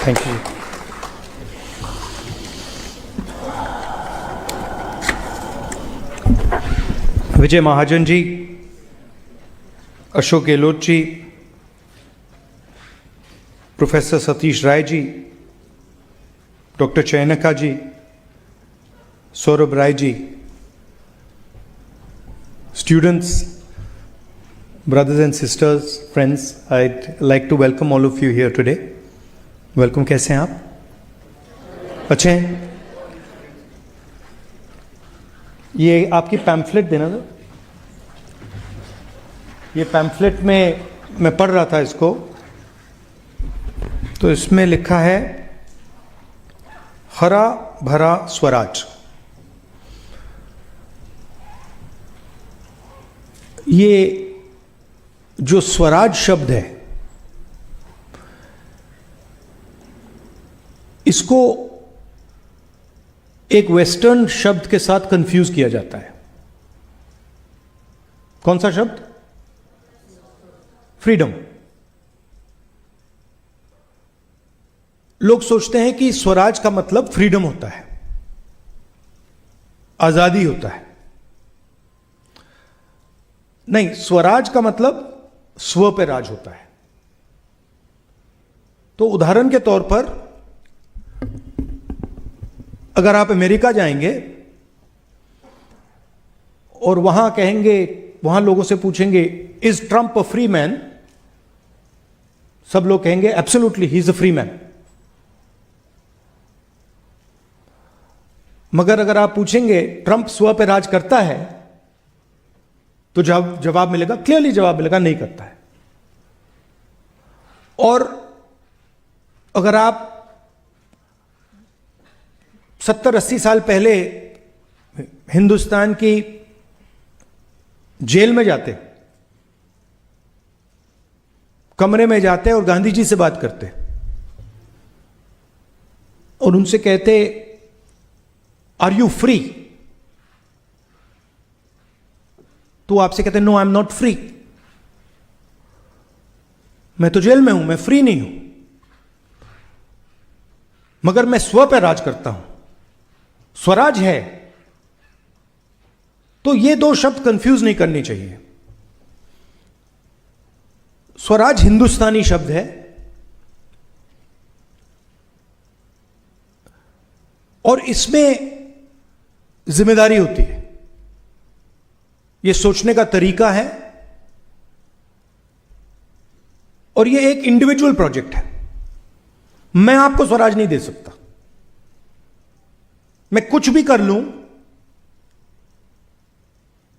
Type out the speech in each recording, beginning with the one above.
Thank you. Vijay Mahajan ji, Ashok Gehlot ji, professor Satish Rai ji, doctor Chayanika ji, Saurabh Rai ji, students, brothers and sisters, friends, I'd like to welcome all of you here today. Welcome, कैसे हैं आप? अच्छे हैं? ये आपकी पैम्फलेट देना था। ये पैम्फलेट में मैं पढ़ रहा था इसको, तो इसमें लिखा है हरा भरा स्वराज। ये जो स्वराज शब्द है, इसको एक वेस्टर्न शब्द के साथ कंफ्यूज किया जाता है। कौन सा शब्द? फ्रीडम। लोग सोचते हैं कि स्वराज का मतलब फ्रीडम होता है, आजादी होता है। नहीं, स्वराज का मतलब स्व पे राज होता है। तो उदाहरण के तौर पर अगर आप अमेरिका जाएंगे और वहां कहेंगे, वहां लोगों से पूछेंगे is Trump a free man, सब लोग कहेंगे absolutely he is a free man. मगर अगर आप पूछेंगे ट्रंप स्व पे राज करता है, तो जवाब मिलेगा, क्लियरली जवाब मिलेगा, नहीं करता है। और अगर आप 70-80 साल पहले हिंदुस्तान की जेल में जाते, कमरे में जाते और गांधी जी से बात करते और उनसे कहते आर यू फ्री, तो आपसे कहते no I am not free, मैं तो जेल में हूं, मैं फ्री नहीं हूं, मगर मैं स्व पर राज करता हूं, स्वराज है। तो ये दो शब्द कंफ्यूज नहीं करनी चाहिए। स्वराज हिंदुस्तानी शब्द है और इसमें जिम्मेदारी होती है, यह सोचने का तरीका है और यह एक इंडिविजुअल प्रोजेक्ट है। मैं आपको स्वराज नहीं दे सकता, मैं कुछ भी कर लूं।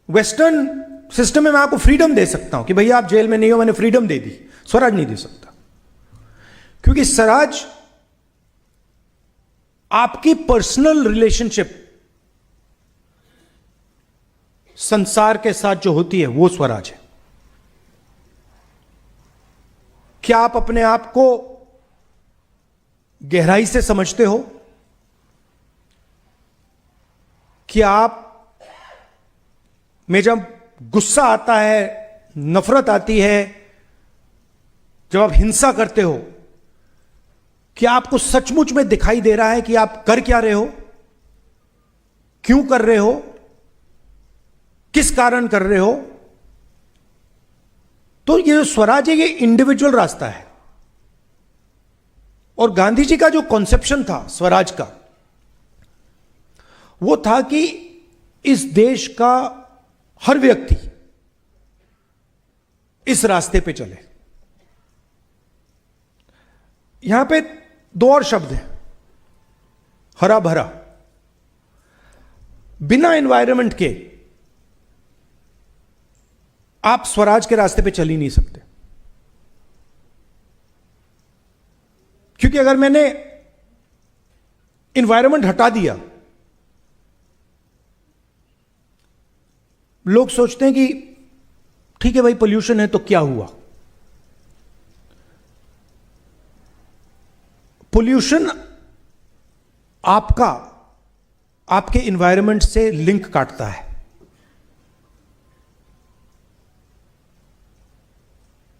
वेस्टर्न सिस्टम में मैं आपको फ्रीडम दे सकता हूं कि भैया आप जेल में नहीं हो, मैंने फ्रीडम दे दी, स्वराज नहीं दे सकता, क्योंकि स्वराज आपकी पर्सनल रिलेशनशिप संसार के साथ जो होती है वो स्वराज है। क्या आप अपने आप को गहराई से समझते हो? क्या आप में जब गुस्सा आता है, नफरत आती है, जब आप हिंसा करते हो, क्या आपको सचमुच में दिखाई दे रहा है कि आप कर क्या रहे हो, क्यों कर रहे हो, किस कारण कर रहे हो? तो ये स्वराज है, ये इंडिविजुअल रास्ता है। और गांधी जी का जो कॉन्सेप्शन था स्वराज का, वो था कि इस देश का हर व्यक्ति इस रास्ते पे चले। यहां पे दो और शब्द हैं, हरा भरा। बिना एनवायरनमेंट के आप स्वराज के रास्ते पे चल ही नहीं सकते, क्योंकि अगर मैंने एनवायरनमेंट हटा दिया, लोग सोचते हैं कि ठीक है भाई पोल्यूशन है तो क्या हुआ। पोल्यूशन आपके एनवायरनमेंट से लिंक काटता है।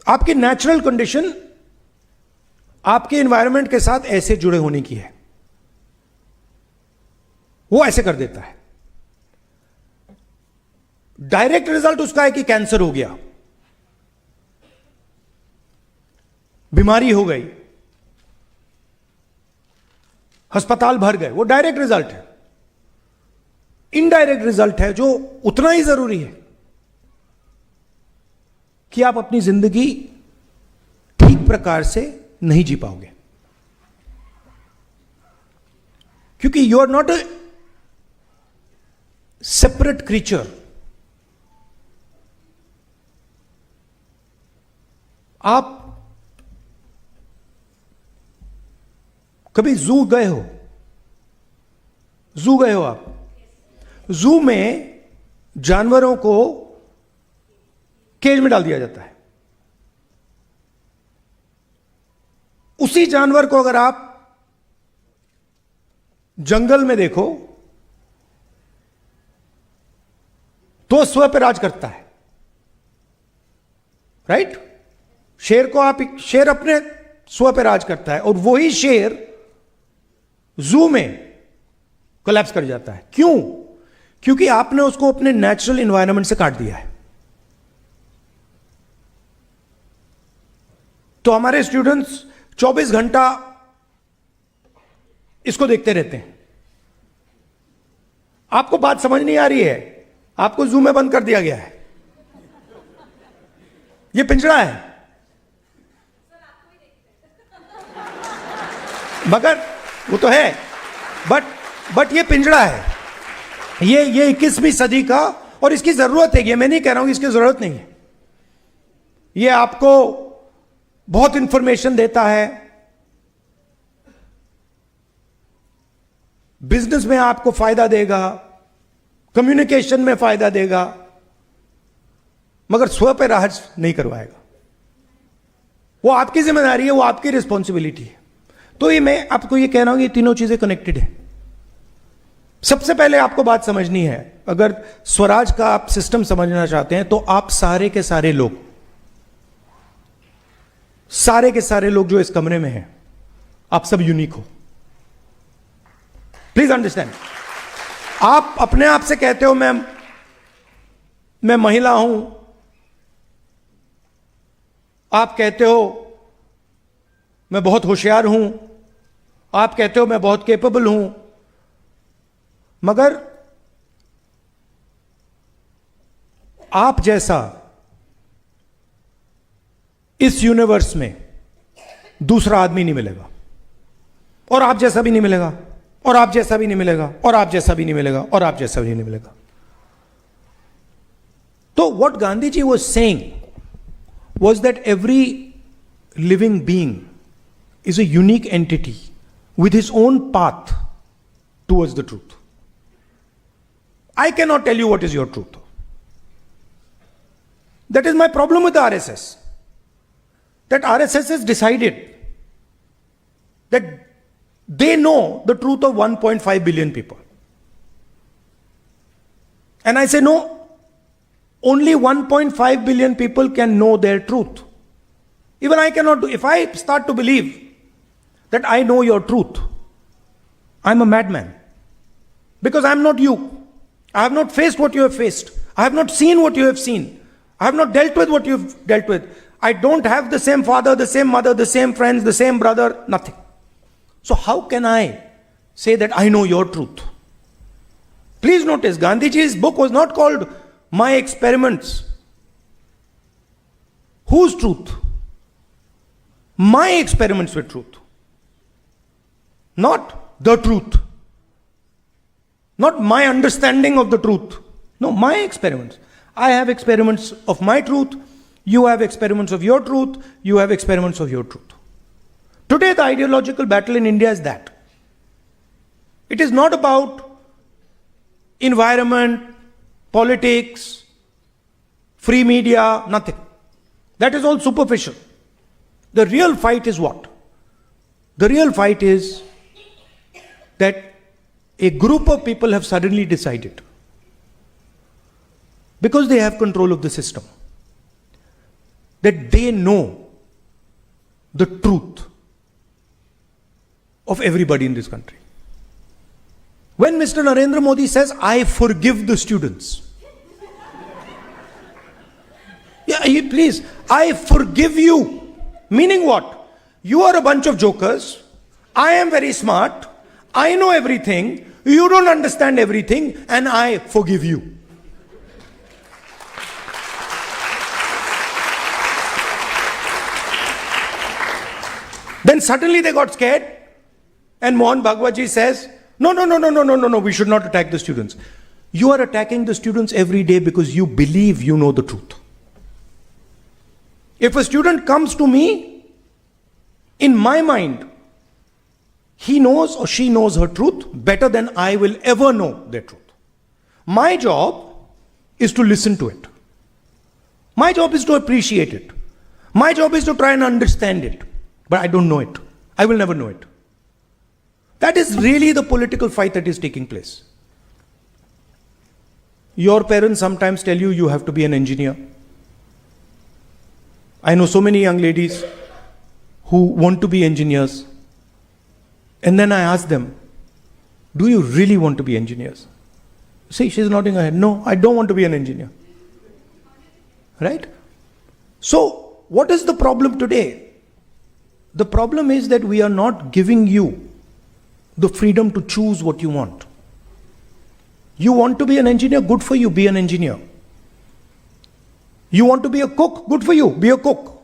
आपकी नेचुरल कंडीशन आपके एनवायरनमेंट के साथ ऐसे जुड़े होने की है, वो ऐसे कर देता है। डायरेक्ट रिजल्ट उसका है कि कैंसर हो गया, बीमारी हो गई, अस्पताल भर गए, वो डायरेक्ट रिजल्ट है। इनडायरेक्ट रिजल्ट है जो उतना ही जरूरी है कि आप अपनी जिंदगी ठीक प्रकार से नहीं जी पाओगे, क्योंकि you are not a separate creature. आप कभी जू गए हो? जू गए हो आप? जू में जानवरों को केज में डाल दिया जाता है। उसी जानवर को अगर आप जंगल में देखो तो स्व पे राज करता है, राइट? शेर को आप, शेर अपने स्व पे राज करता है, और वही शेर जू में कोलैप्स कर जाता है। क्यों? क्योंकि आपने उसको अपने नेचुरल एनवायरनमेंट से काट दिया है। तो हमारे स्टूडेंट्स 24 घंटा इसको देखते रहते हैं। आपको बात समझ नहीं आ रही है, आपको जू में बंद कर दिया गया है। यह पिंजरा है, मगर वो तो है, बट ये पिंजरा है। ये 21वीं सदी का, और इसकी जरूरत है। ये मैं नहीं कह रहा हूं कि इसकी जरूरत नहीं है। ये आपको बहुत इंफॉर्मेशन देता है, बिजनेस में आपको फायदा देगा, कम्युनिकेशन में फायदा देगा, मगर स्व पे राज नहीं करवाएगा। वो आपकी जिम्मेदारी है, वो आपकी रिस्पॉन्सिबिलिटी है। तो ये मैं आपको ये कह रहा हूं, ये तीनों चीजें कनेक्टेड है। सबसे पहले आपको बात समझनी है, अगर स्वराज का आप सिस्टम समझना चाहते हैं तो आप सारे के सारे लोग जो इस कमरे में हैं, आप सब यूनिक हो। Please understand. आप अपने आप से कहते हो मैं महिला हूं, आप कहते हो मैं बहुत होशियार हूं, आप कहते हो मैं बहुत कैपेबल हूं, मगर आप जैसा इस यूनिवर्स में दूसरा आदमी नहीं मिलेगा, और आप जैसा भी नहीं मिलेगा, और आप जैसा भी नहीं मिलेगा, और आप जैसा भी नहीं मिलेगा, और आप जैसा भी नहीं मिलेगा। तो what Gandhi ji was saying was that every living being is a unique entity with his own path towards the truth. I cannot tell you what is your truth. That is my problem with the RSS. That RSS has decided that they know the truth of 1.5 billion people. And I say no. Only 1.5 billion people can know their truth. Even I cannot do. If I start to believe that I know your truth, I'm a madman. Because I'm not you. I have not faced what you have faced. I have not seen what you have seen. I have not dealt with what you have dealt with. I don't have the same father, the same mother, the same friends, the same brother, nothing. So how can I say that I know your truth? Please notice, Gandhiji's book was not called My Experiments. Whose truth? My experiments with truth. Not the truth. Not my understanding of the truth. No, my experiments. I have experiments of my truth. You have experiments of your truth. You have experiments of your truth. Today, the ideological battle in India is that. It is not about environment, politics, free media, nothing. That is all superficial. The real fight is what? The real fight is that a group of people have suddenly decided, because they have control of the system, that they know the truth of everybody in this country. When Mr. Narendra Modi says, I forgive the students. Yeah, please, I forgive you. Meaning what? You are a bunch of jokers. I am very smart. I know everything. You don't understand everything. And I forgive you. Then suddenly they got scared. And Mohan Bhagwatji says, no, we should not attack the students. You are attacking the students every day because you believe you know the truth. If a student comes to me, in my mind, he knows or she knows her truth better than I will ever know their truth. My job is to listen to it. My job is to appreciate it. My job is to try and understand it. But I don't know it. I will never know it. That is really the political fight that is taking place. Your parents sometimes tell you you have to be an engineer. I know so many young ladies who want to be engineers. And then I ask them, do you really want to be engineers? See, she's nodding her head. No, I don't want to be an engineer. Right? So, what is the problem today? The problem is that we are not giving you the freedom to choose what you want. You want to be an engineer? Good for you, be an engineer. You want to be a cook? Good for you, be a cook.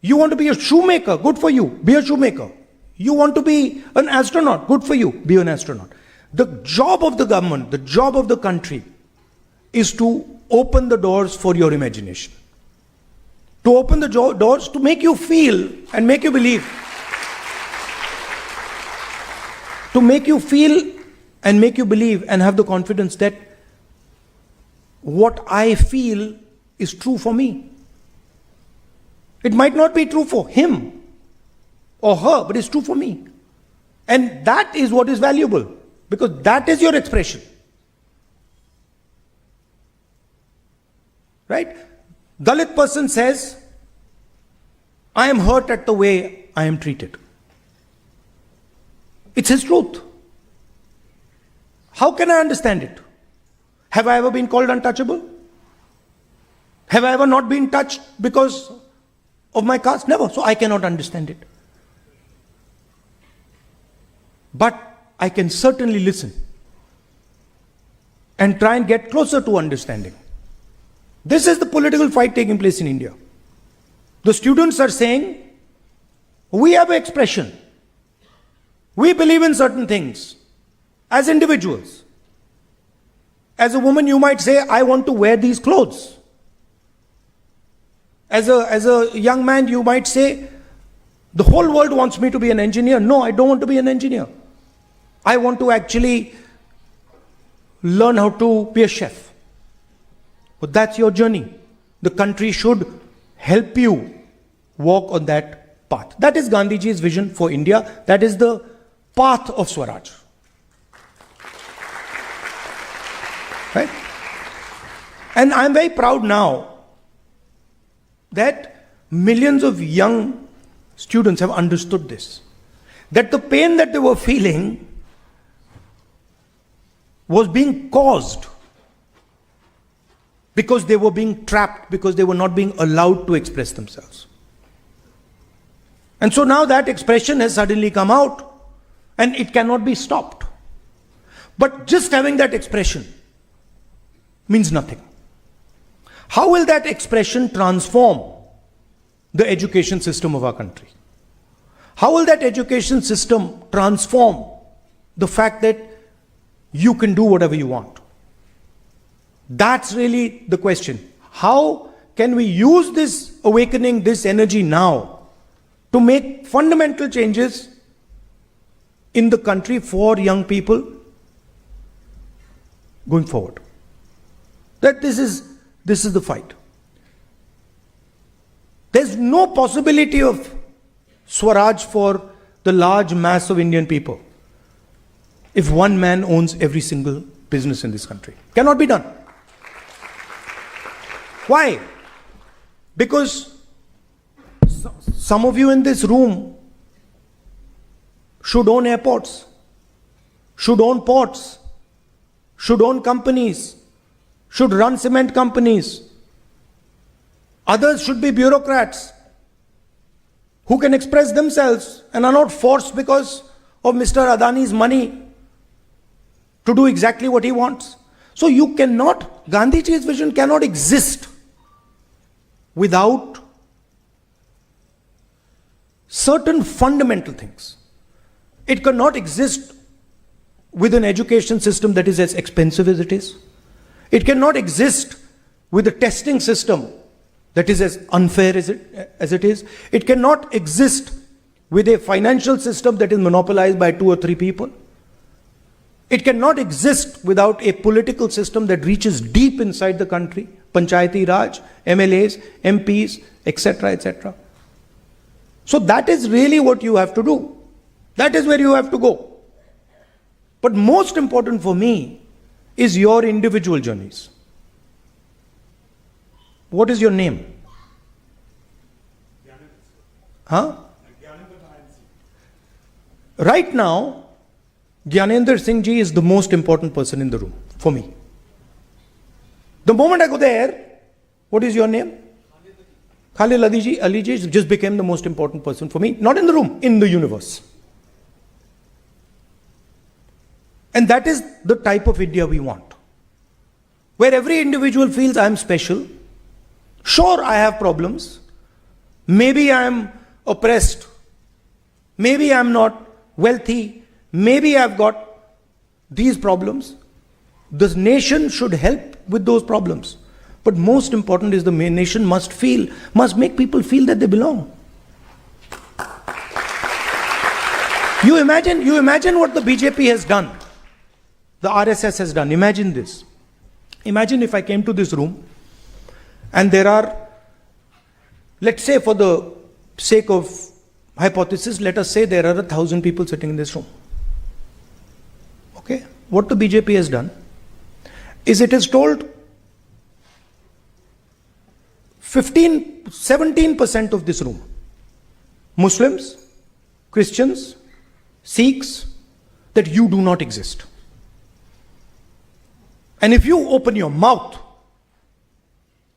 You want to be a shoemaker? Good for you, be a shoemaker. You want to be an astronaut? Good for you, be an astronaut. The job of the government, the job of the country is to open the doors for your imagination. To open the doors to make you feel and make you believe. To make you feel and make you believe and have the confidence that what I feel is true for me. It might not be true for him or her, but it's true for me. And that is what is valuable, because that is your expression. Right? Dalit person says, I am hurt at the way I am treated. It's his truth. How can I understand it? Have I ever been called untouchable? Have I ever not been touched because of my caste? Never. So I cannot understand it. But I can certainly listen and try and get closer to understanding. This is the political fight taking place in India. The students are saying, we have an expression. We believe in certain things as individuals. As a woman, you might say, I want to wear these clothes. As a young man, you might say, the whole world wants me to be an engineer. No, I don't want to be an engineer. I want to actually learn how to be a chef. But that's your journey. The country should help you walk on that path. That is Gandhiji's vision for India. That is the path of Swaraj. Right? And I'm very proud now that millions of young students have understood this. That the pain that they were feeling was being caused because they were being trapped, because they were not being allowed to express themselves. And so now that expression has suddenly come out and it cannot be stopped. But just having that expression means nothing. How will that expression transform the education system of our country? How will that education system transform the fact that you can do whatever you want? That's really the question. How can we use this awakening, this energy now to make fundamental changes in the country for young people going forward? That this is the fight. There's no possibility of Swaraj for the large mass of Indian people if one man owns every single business in this country. Cannot be done. Why? Because some of you in this room should own airports, should own ports, should own companies, should run cement companies. Others should be bureaucrats who can express themselves and are not forced because of Mr. Adani's money to do exactly what he wants. So you cannot, Gandhiji's vision cannot exist without certain fundamental things. It cannot exist with an education system that is as expensive as it is. It cannot exist with a testing system that is as unfair as it is. It cannot exist with a financial system that is monopolized by 2 or 3 people. It cannot exist without a political system that reaches deep inside the country, Panchayati Raj, MLAs, MPs, etc., etc. So that is really what you have to do. That is where you have to go. But most important for me is your individual journeys. What is your name? Huh? Right now, Gyanendra Singh ji is the most important person in the room for me. The moment I go there, what is your name? Khalid Ali ji just became the most important person for me, not in the room, in the universe. And that is the type of India we want, where every individual feels I am special. Sure, I have problems. Maybe I am oppressed. Maybe I am not wealthy. Maybe I've got these problems. The nation should help with those problems. But most important is the nation must make people feel that they belong. You imagine what the BJP has done, the RSS has done. Imagine this. Imagine if I came to this room and there are, let's say for the sake of hypothesis, let us say there are 1,000 people sitting in this room. Okay? What the BJP has done is it has told 17% of this room, Muslims, Christians, Sikhs, that you do not exist. And if you open your mouth,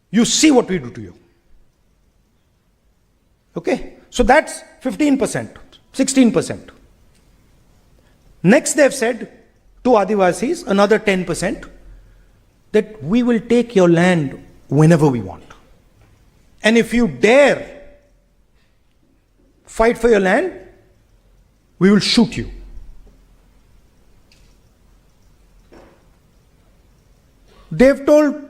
you see what we do to you. Okay? So that's 15%, 16%. Next they have said to Adivasis, another 10%, that we will take your land whenever we want. And if you dare fight for your land, we will shoot you. They've told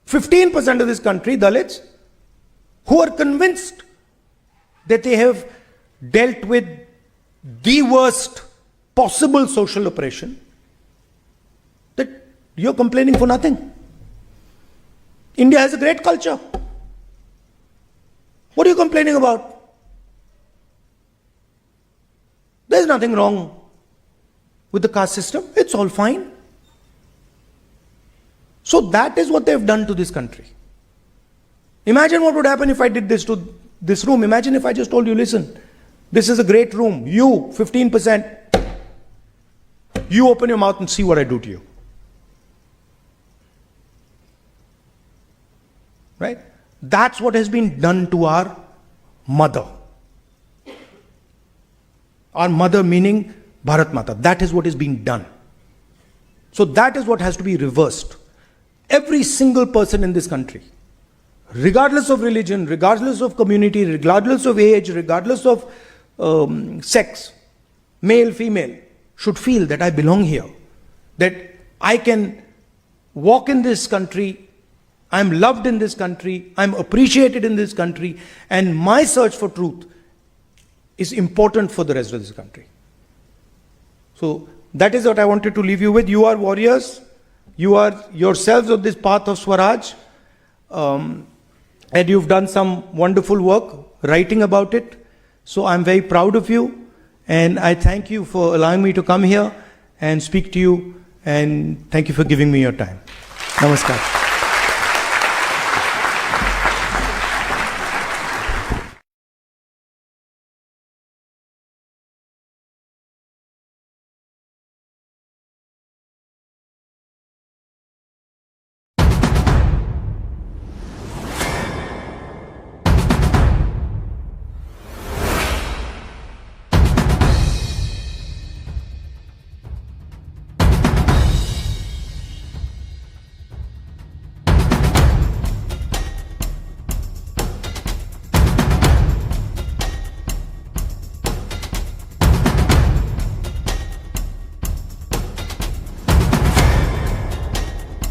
15% of this country, Dalits, who are convinced that they have dealt with the worst possible social oppression, that you're complaining for nothing. India has a great culture. What are you complaining about? There's nothing wrong with the caste system. It's all fine. So that is what they've done to this country. Imagine what would happen if I did this to this room. Imagine if I just told you, listen, this is a great room. You, 15%, you open your mouth and see what I do to you. Right? That's what has been done to our mother. Our mother meaning Bharat Mata. That is what is being done. So that is what has to be reversed. Every single person in this country, regardless of religion, regardless of community, regardless of age, regardless of sex, male, female, should feel that I belong here, that I can walk in this country, I'm loved in this country, I'm appreciated in this country, and my search for truth is important for the rest of this country. So that is what I wanted to leave you with. You are warriors. You are yourselves on this path of Swaraj. And you've done some wonderful work writing about it. So I'm very proud of you. And I thank you for allowing me to come here and speak to you. And thank you for giving me your time. Namaskar.